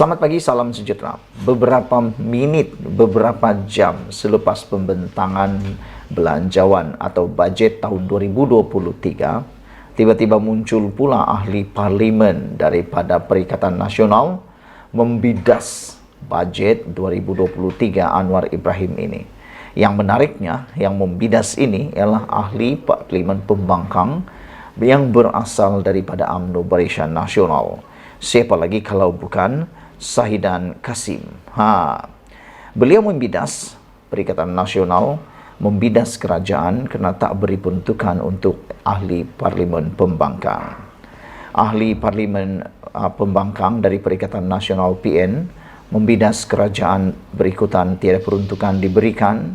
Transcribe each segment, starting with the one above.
Selamat pagi, salam sejahtera. Beberapa menit, beberapa jam selepas pembentangan belanjawan atau bajet tahun 2023, tiba-tiba muncul pula ahli parlimen daripada Perikatan Nasional membidas bajet 2023 Anwar Ibrahim ini. Yang menariknya, yang membidas ini ialah ahli parlimen pembangkang yang berasal daripada UMNO Barisan Nasional. Siapa lagi kalau bukan Shahidan Kassim. Beliau membidas Perikatan Nasional, membidas kerajaan kerana tak beri peruntukan untuk ahli parlimen pembangkang. Ahli parlimen pembangkang dari Perikatan Nasional PN membidas kerajaan berikutan tiada peruntukan diberikan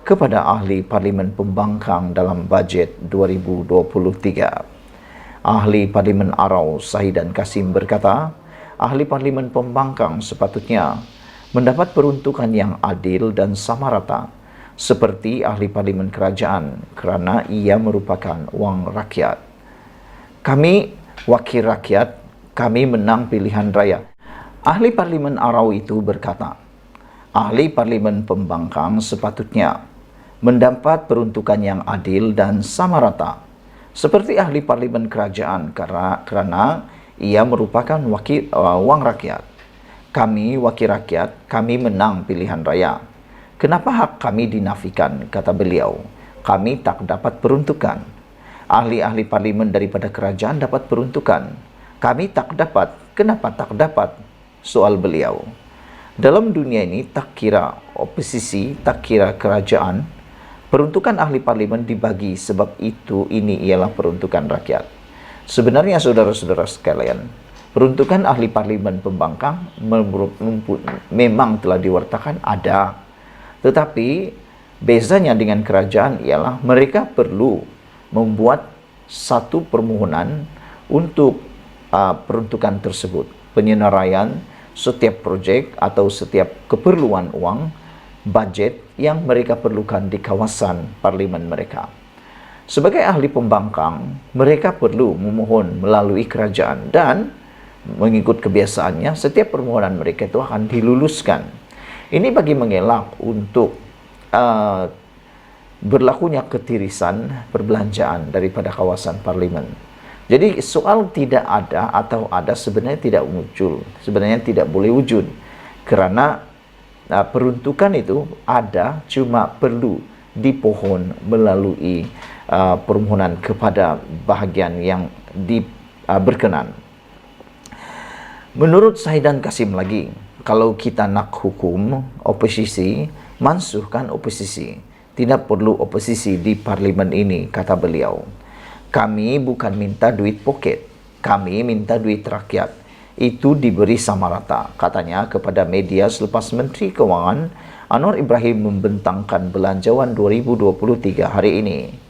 kepada ahli parlimen pembangkang dalam bajet 2023. Ahli Parlimen Arau Shahidan Kassim berkata, ahli parlimen pembangkang sepatutnya mendapat peruntukan yang adil dan sama rata seperti ahli parlimen kerajaan kerana ia merupakan wang rakyat. Kami wakil rakyat, kami menang pilihan raya. Ahli parlimen Arau itu berkata, ahli parlimen pembangkang sepatutnya mendapat peruntukan yang adil dan sama rata seperti ahli parlimen kerajaan kerana ia merupakan wang rakyat. Kami wakil rakyat, kami menang pilihan raya. Kenapa hak kami dinafikan, kata beliau. Kami tak dapat peruntukan. Ahli-ahli parlimen daripada kerajaan dapat peruntukan. Kami tak dapat. Kenapa tak dapat? Soal beliau. Dalam dunia ini tak kira oposisi, tak kira kerajaan, peruntukan ahli parlimen dibagi sebab ini ialah peruntukan rakyat. Sebenarnya saudara-saudara sekalian, peruntukan ahli parlimen pembangkang memang telah diwartakan ada. Tetapi bezanya dengan kerajaan ialah mereka perlu membuat satu permohonan untuk peruntukan tersebut. Penyenaraian setiap projek atau setiap keperluan uang, bajet yang mereka perlukan di kawasan parlimen mereka. Sebagai ahli pembangkang, mereka perlu memohon melalui kerajaan dan mengikut kebiasaannya, setiap permohonan mereka itu akan diluluskan. Ini bagi mengelak untuk berlakunya ketirisan perbelanjaan daripada kawasan parlimen. Jadi soal tidak ada atau ada sebenarnya tidak muncul, sebenarnya tidak boleh wujud. Kerana peruntukan itu ada, cuma perlu dipohon melalui permohonan kepada bahagian yang berkenan. Menurut Shahidan Kassim lagi, kalau kita nak hukum oposisi, mansuhkan oposisi. Tidak perlu oposisi di parlimen ini, kata beliau. Kami bukan minta duit poket, kami minta duit rakyat. Itu diberi sama rata, katanya kepada media selepas Menteri Kewangan Anwar Ibrahim membentangkan belanjawan 2023 hari ini.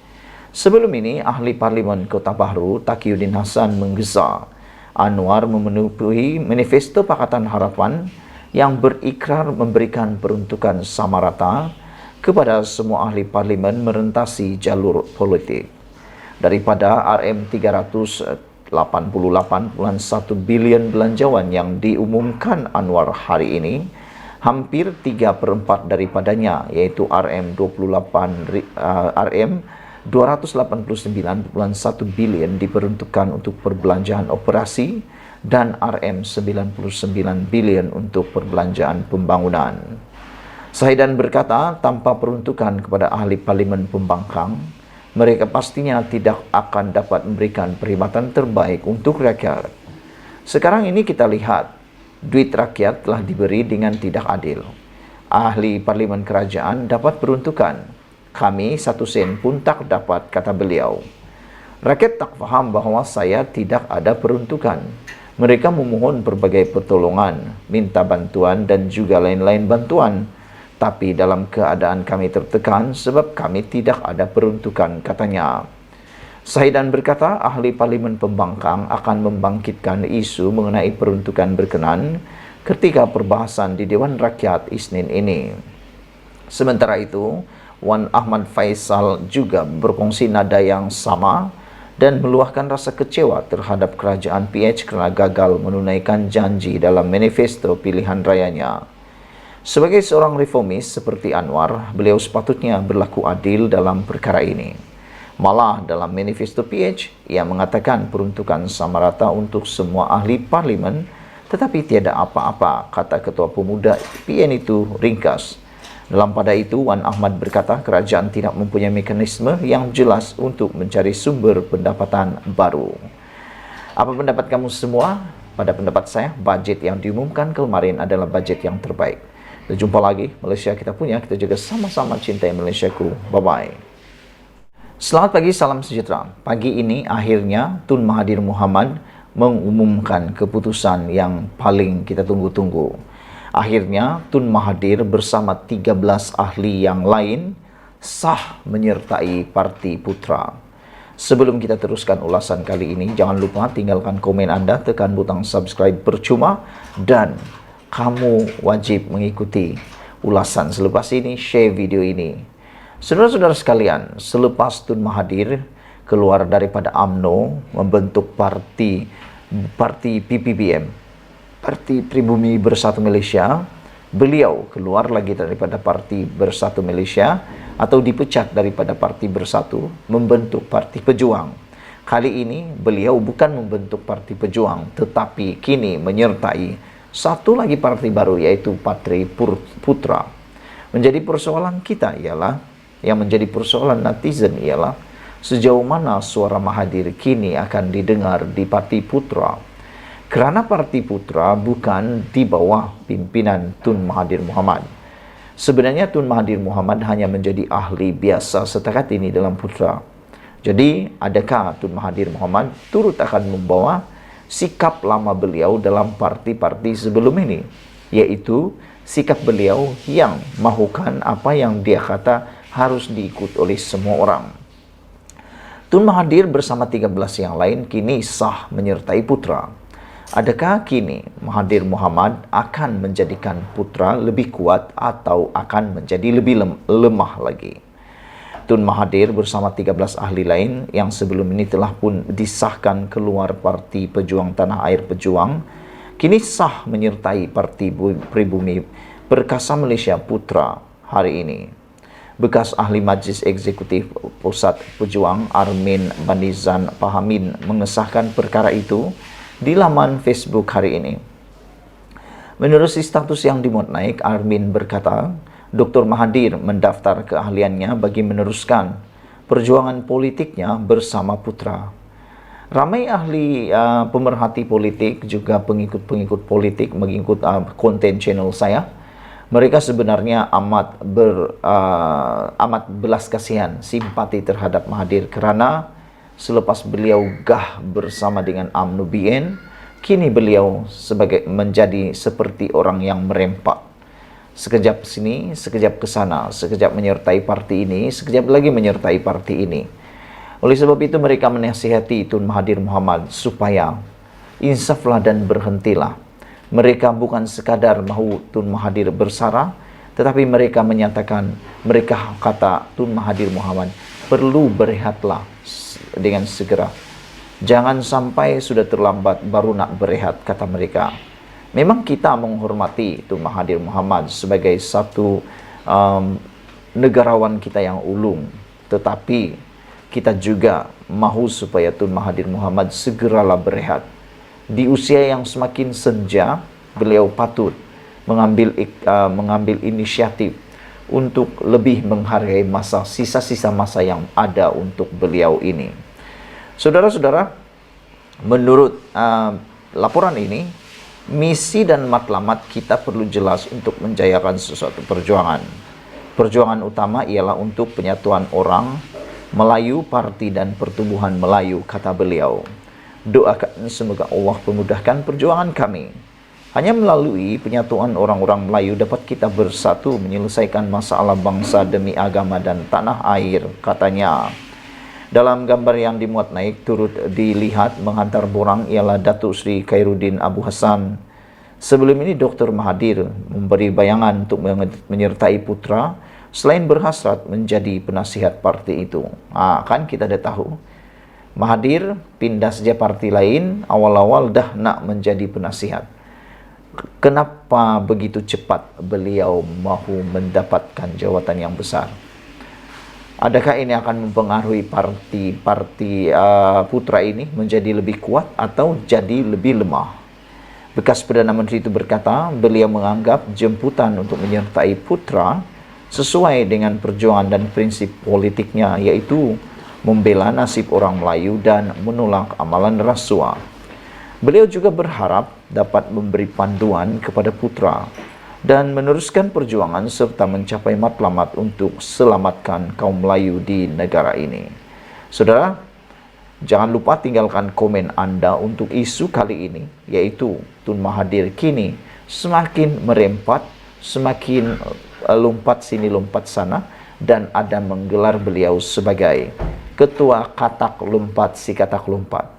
Sebelum ini, ahli parlimen Kota Bahru Taqiyuddin Hasan menggesa Anwar memenuhi manifesto Pakatan Harapan yang berikrar memberikan peruntukan sama rata kepada semua ahli parlimen merentasi jalur politik. Daripada RM388.1 bilion belanjawan yang diumumkan Anwar hari ini, hampir 3/4 daripadanya iaitu RM289.1 bilion diperuntukkan untuk perbelanjaan operasi dan RM99 bilion untuk perbelanjaan pembangunan. Shahidan berkata, tanpa peruntukan kepada ahli parlimen pembangkang, mereka pastinya tidak akan dapat memberikan perkhidmatan terbaik untuk rakyat. Sekarang ini kita lihat, duit rakyat telah diberi dengan tidak adil. Ahli parlimen kerajaan dapat peruntukan. Kami 1 sen pun tak dapat, kata beliau. Rakyat tak faham bahawa saya tidak ada peruntukan. Mereka memohon berbagai pertolongan, minta bantuan dan juga lain-lain bantuan. Tapi dalam keadaan kami tertekan sebab kami tidak ada peruntukan, katanya. Shahidan berkata, ahli parlimen pembangkang akan membangkitkan isu mengenai peruntukan berkenan ketika perbahasan di Dewan Rakyat Isnin ini. Sementara itu, Wan Ahmad Faisal juga berkongsi nada yang sama dan meluahkan rasa kecewa terhadap kerajaan PH kerana gagal menunaikan janji dalam manifesto pilihan rayanya. Sebagai seorang reformis seperti Anwar, beliau sepatutnya berlaku adil dalam perkara ini. Malah dalam manifesto PH, ia mengatakan peruntukan sama rata untuk semua ahli parlimen, tetapi tiada apa-apa, kata Ketua Pemuda PN itu ringkas. Dalam pada itu, Wan Ahmad berkata kerajaan tidak mempunyai mekanisme yang jelas untuk mencari sumber pendapatan baru. Apa pendapat kamu semua? Pada pendapat saya, bajet yang diumumkan kemarin adalah bajet yang terbaik. Kita jumpa lagi, Malaysia kita punya, kita juga sama-sama cintai Malaysiaku. Bye-bye. Selamat pagi, salam sejahtera. Pagi ini akhirnya Tun Mahathir Mohamad mengumumkan keputusan yang paling kita tunggu-tunggu. Akhirnya Tun Mahathir bersama 13 ahli yang lain sah menyertai Parti Putra. Sebelum kita teruskan ulasan kali ini, jangan lupa tinggalkan komen Anda, tekan butang subscribe percuma, dan kamu wajib mengikuti ulasan selepas ini, share video ini. Saudara-saudara sekalian, selepas Tun Mahathir keluar daripada UMNO membentuk parti PPBM, Parti Pribumi Bersatu Malaysia, beliau keluar lagi daripada Parti Bersatu Malaysia atau dipecat daripada Parti Bersatu, membentuk Parti Pejuang. Kali ini beliau bukan membentuk Parti Pejuang, tetapi kini menyertai satu lagi parti baru, yaitu Parti Putra. Menjadi persoalan kita ialah, yang menjadi persoalan netizen ialah, sejauh mana suara Mahathir kini akan didengar di Parti Putra. Kerana Parti Putra bukan di bawah pimpinan Tun Mahathir Mohamad. Sebenarnya Tun Mahathir Mohamad hanya menjadi ahli biasa setakat ini dalam Putra. Jadi, adakah Tun Mahathir Mohamad turut akan membawa sikap lama beliau dalam parti-parti sebelum ini, yaitu sikap beliau yang mahukan apa yang dia kata harus diikut oleh semua orang. Tun Mahathir bersama 13 yang lain kini sah menyertai Putra. Adakah kini Mahathir Mohamad akan menjadikan Putra lebih kuat atau akan menjadi lebih lemah lagi? Tun Mahathir bersama 13 ahli lain yang sebelum ini telah pun disahkan keluar Parti Pejuang Tanah Air Pejuang, kini sah menyertai Parti Pribumi Perkasa Malaysia Putra hari ini. Bekas ahli Majlis Eksekutif Pusat Pejuang Armin Banizan Pahamin mengesahkan perkara itu di laman Facebook hari ini. Menurut status yang dimuat naik, Armin berkata, Dr. Mahathir mendaftar keahliannya bagi meneruskan perjuangan politiknya bersama Putra. Ramai ahli pemerhati politik, juga pengikut-pengikut politik mengikut konten channel saya. Mereka sebenarnya amat belas kasihan, simpati terhadap Mahathir kerana selepas beliau gah bersama dengan UMNO BN, kini beliau menjadi seperti orang yang merempak. Sekejap sini, sekejap ke sana, sekejap menyertai parti ini, sekejap lagi menyertai parti ini. Oleh sebab itu mereka menasihati Tun Mahathir Mohamad supaya insaflah dan berhentilah. Mereka bukan sekadar mahu Tun Mahathir bersara, tetapi mereka menyatakan, mereka kata Tun Mahathir Mohamad perlu berehatlah dengan segera. Jangan sampai sudah terlambat baru nak berehat, kata mereka. Memang kita menghormati Tun Mahathir Mohamad sebagai satu negarawan kita yang ulung, tetapi kita juga mahu supaya Tun Mahathir Mohamad segeralah berehat. Di usia yang semakin senja, beliau patut mengambil inisiatif untuk lebih menghargai sisa-sisa masa yang ada untuk beliau ini. Saudara-saudara, menurut laporan ini, misi dan matlamat kita perlu jelas untuk menjayakan sesuatu perjuangan. Perjuangan utama ialah untuk penyatuan orang Melayu, parti dan pertumbuhan Melayu, kata beliau. Doakan semoga Allah memudahkan perjuangan kami. Hanya melalui penyatuan orang-orang Melayu dapat kita bersatu menyelesaikan masalah bangsa demi agama dan tanah air, katanya. Dalam gambar yang dimuat naik turut dilihat menghantar borang ialah Datuk Seri Khairuddin Abu Hassan. Sebelum ini Dr. Mahathir memberi bayangan untuk menyertai Putra selain berhasrat menjadi penasihat parti itu. Kan kita dah tahu Mahathir pindah saja parti lain, awal-awal dah nak menjadi penasihat. Kenapa begitu cepat beliau mahu mendapatkan jawatan yang besar? Adakah ini akan mempengaruhi parti putra ini menjadi lebih kuat atau jadi lebih lemah? Bekas Perdana Menteri itu berkata, beliau menganggap jemputan untuk menyertai putra sesuai dengan perjuangan dan prinsip politiknya, yaitu membela nasib orang Melayu dan menolak amalan rasuah. Beliau juga berharap dapat memberi panduan kepada putra dan meneruskan perjuangan serta mencapai matlamat untuk selamatkan kaum Melayu di negara ini. Saudara, jangan lupa tinggalkan komen Anda untuk isu kali ini, yaitu Tun Mahathir kini semakin merempat, semakin lompat sini lompat sana, dan ada menggelar beliau sebagai Ketua Katak Lompat si Katak Lompat,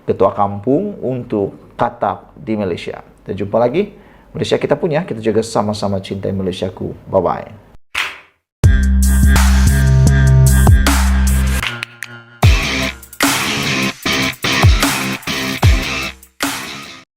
Ketua Kampung untuk Katak di Malaysia. Dan jumpa lagi. Malaysia kita punya, kita juga sama-sama cintai Malaysiaku. Bye-bye.